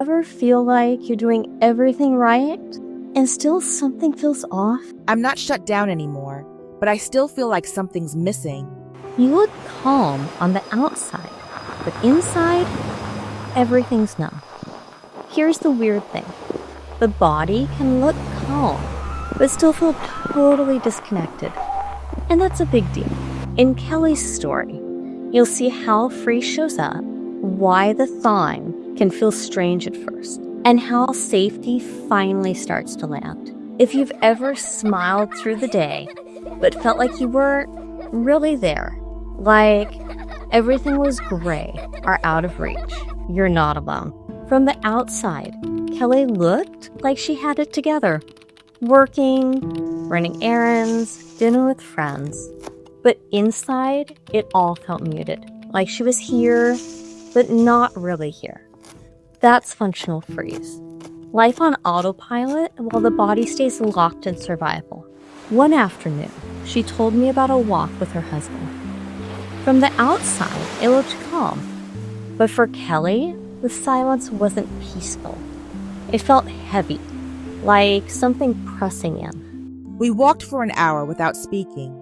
Ever feel like you're doing everything right and still something feels off? I'm not shut down anymore, but I still feel like something's missing. You look calm on the outside, but inside, everything's numb. Here's the weird thing. The body can look calm, but still feel totally disconnected. And that's a big deal. In Kelly's story, you'll see how freeze shows up, why the thawing can feel strange at first, and how safety finally starts to land. If you've ever smiled through the day, but felt like you weren't really there, like everything was gray or out of reach, you're not alone. From the outside, Kelly looked like she had it together. Working, running errands, dinner with friends. But inside, it all felt muted, like she was here, but not really here. That's functional freeze. Life on autopilot while the body stays locked in survival. One afternoon, she told me about a walk with her husband. From the outside, it looked calm. But for Kelly, the silence wasn't peaceful. It felt heavy, like something pressing in. We walked for an hour without speaking.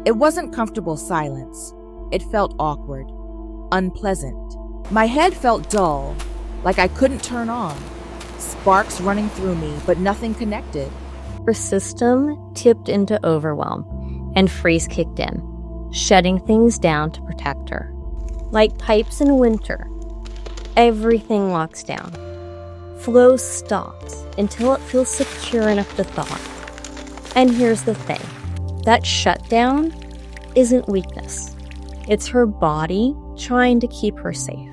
It wasn't comfortable silence. It felt awkward, unpleasant. My head felt dull, like I couldn't turn on. Sparks running through me, but nothing connected. Her system tipped into overwhelm, and freeze kicked in, shutting things down to protect her. Like pipes in winter, everything locks down. Flow stops until it feels secure enough to thaw. And here's the thing. That shutdown isn't weakness. It's her body trying to keep her safe.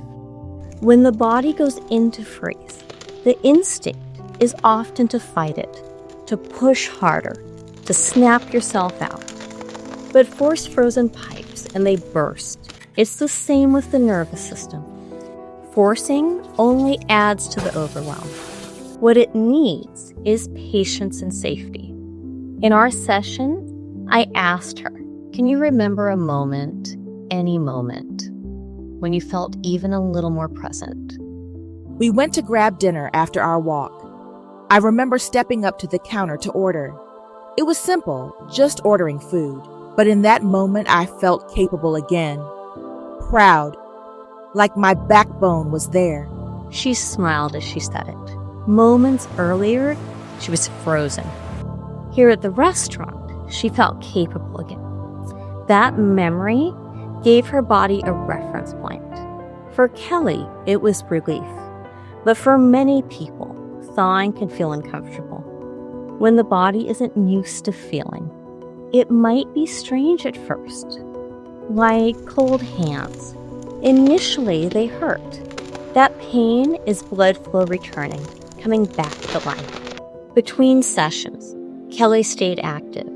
When the body goes into freeze, the instinct is often to fight it, to push harder, to snap yourself out. But force frozen pipes and they burst. It's the same with the nervous system. Forcing only adds to the overwhelm. What it needs is patience and safety. In our session, I asked her, can you remember a moment, any moment, when you felt even a little more present? We went to grab dinner after our walk. I remember stepping up to the counter to order. It was simple, just ordering food. But in that moment, I felt capable again. Proud, like my backbone was there. She smiled as she said it. Moments earlier, she was frozen. Here at the restaurant, she felt capable again. That memory gave her body a reference point. For Kelly, it was relief. But for many people, thawing can feel uncomfortable. When the body isn't used to feeling, it might be strange at first, like cold hands. Initially, they hurt. That pain is blood flow returning, coming back to life. Between sessions, Kelly stayed active.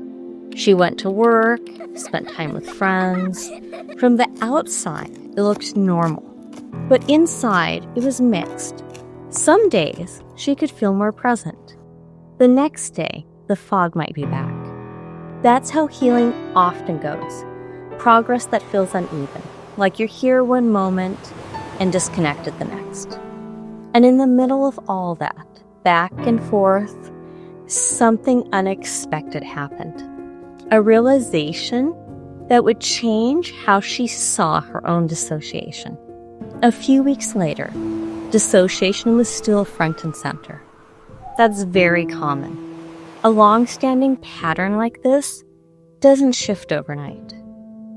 She went to work, spent time with friends. From the outside, it looked normal. But inside, it was mixed. Some days, she could feel more present. The next day, the fog might be back. That's how healing often goes. Progress that feels uneven, like you're here one moment and disconnected the next. And in the middle of all that, back and forth, something unexpected happened. A realization that would change how she saw her own dissociation. A few weeks later, dissociation was still front and center. That's very common. A long-standing pattern like this doesn't shift overnight.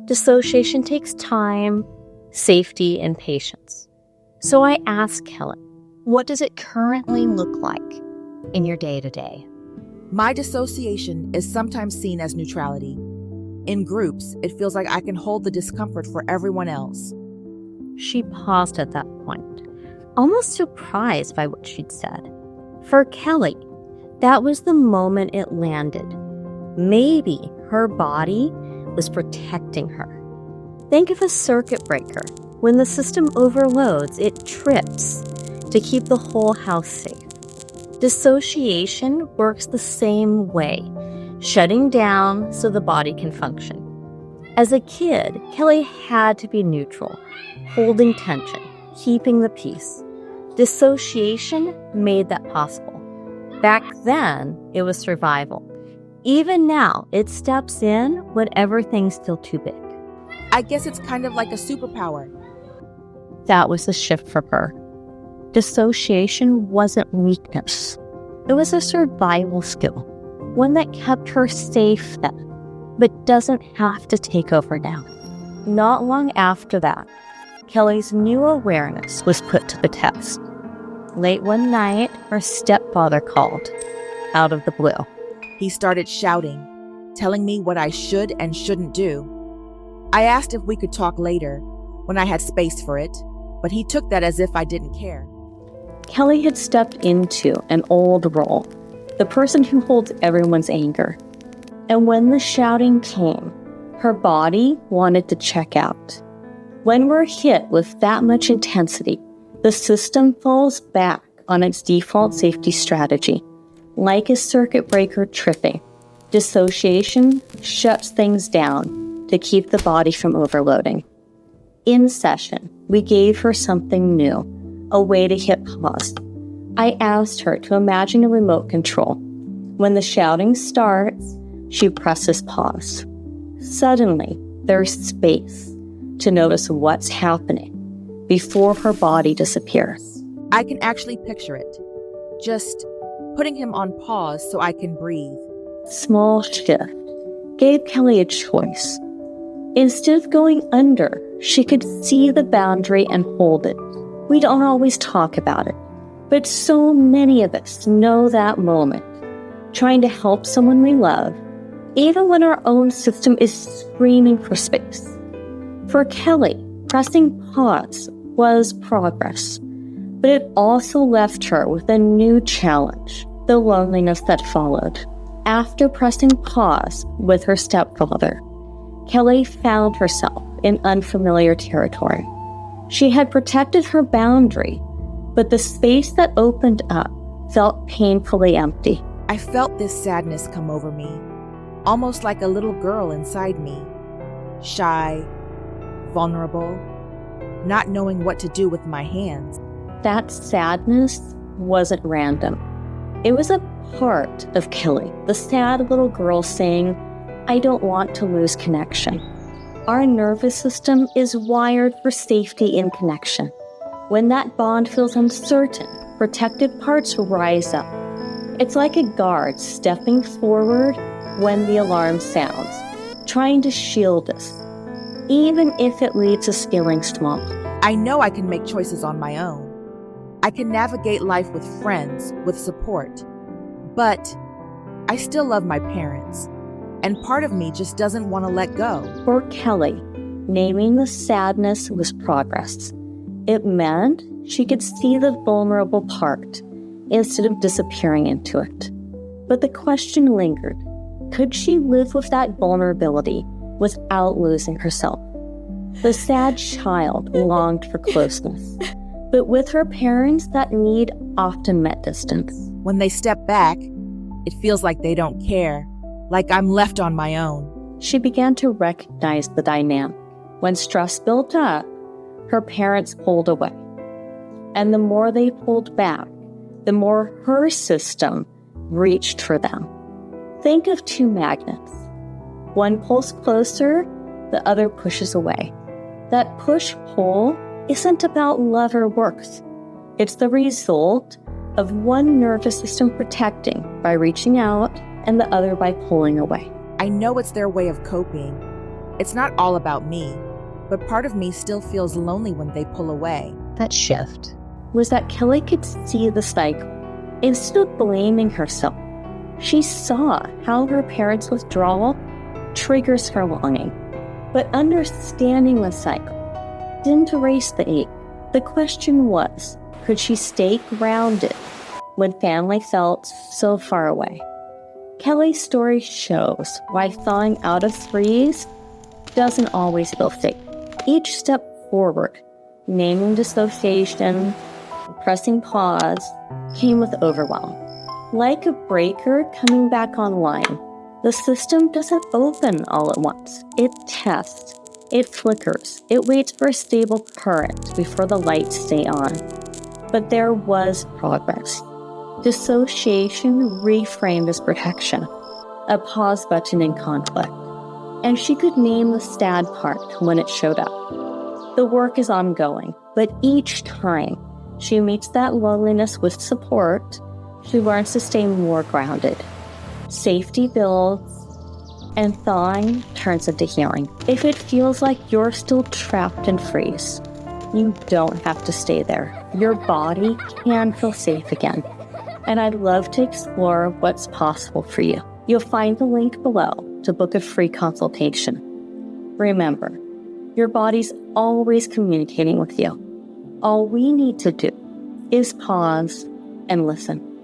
Dissociation takes time, safety, and patience. So I asked Kelly, what does it currently look like in your day-to-day? My dissociation is sometimes seen as neutrality. In groups, it feels like I can hold the discomfort for everyone else. She paused at that point, almost surprised by what she'd said. For Kelly, that was the moment it landed. Maybe her body was protecting her. Think of a circuit breaker. When the system overloads, it trips to keep the whole house safe. Dissociation works the same way, shutting down so the body can function. As a kid, Kelly had to be neutral, holding tension, keeping the peace. Dissociation made that possible. Back then, it was survival. Even now, it steps in when everything's still too big. I guess it's kind of like a superpower. That was the shift for her. Dissociation wasn't weakness. It was a survival skill, one that kept her safe then, but doesn't have to take over now. Not long after that, Kelly's new awareness was put to the test. Late one night, her stepfather called, out of the blue. He started shouting, telling me what I should and shouldn't do. I asked if we could talk later, when I had space for it, but he took that as if I didn't care. Kelly had stepped into an old role, the person who holds everyone's anger. And when the shouting came, her body wanted to check out. When we're hit with that much intensity, the system falls back on its default safety strategy. Like a circuit breaker tripping, dissociation shuts things down to keep the body from overloading. In session, we gave her something new, a way to hit pause. I asked her to imagine a remote control. When the shouting starts, she presses pause. Suddenly, there's space to notice what's happening before her body disappears. I can actually picture it. Just putting him on pause so I can breathe. Small shift gave Kelly a choice. Instead of going under, she could see the boundary and hold it. We don't always talk about it, but so many of us know that moment, trying to help someone we love, even when our own system is screaming for space. For Kelly, pressing pause was progress, but it also left her with a new challenge, the loneliness that followed. After pressing pause with her stepfather, Kelly found herself in unfamiliar territory. She had protected her boundary, but the space that opened up felt painfully empty. I felt this sadness come over me, almost like a little girl inside me. Shy, vulnerable, not knowing what to do with my hands. That sadness wasn't random. It was a part of Kelly, the sad little girl saying, "I don't want to lose connection." Our nervous system is wired for safety in connection. When that bond feels uncertain, protective parts rise up. It's like a guard stepping forward when the alarm sounds, trying to shield us, even if it leaves us feeling small. I know I can make choices on my own. I can navigate life with friends, with support. But I still love my parents, and part of me just doesn't want to let go. For Kelly, naming the sadness was progress. It meant she could see the vulnerable part instead of disappearing into it. But the question lingered. Could she live with that vulnerability without losing herself? The sad child longed for closeness, but with her parents, that need often meant distance. When they step back, it feels like they don't care, like I'm left on my own. She began to recognize the dynamic. When stress built up, her parents pulled away. And the more they pulled back, the more her system reached for them. Think of two magnets. One pulls closer, the other pushes away. That push-pull isn't about love or worth. It's the result of one nervous system protecting by reaching out and the other by pulling away. I know it's their way of coping. It's not all about me, but part of me still feels lonely when they pull away. That shift was that Kelly could see the cycle. Instead of blaming herself, she saw how her parents' withdrawal triggers her longing. But understanding the cycle didn't erase the ache. The question was, could she stay grounded when family felt so far away? Kelly's story shows why thawing out of threes doesn't always feel safe. Each step forward, naming dissociation, pressing pause, came with overwhelm. Like a breaker coming back online, the system doesn't open all at once. It tests, it flickers, it waits for a stable current before the lights stay on. But there was progress. Dissociation reframed as protection, a pause button in conflict. And she could name the sad part when it showed up. The work is ongoing, but each time she meets that loneliness with support, she learns to stay more grounded. Safety builds, and thawing turns into healing. If it feels like you're still trapped in freeze, you don't have to stay there. Your body can feel safe again. And I'd love to explore what's possible for you. You'll find the link below to book a free consultation. Remember, your body's always communicating with you. All we need to do is pause and listen.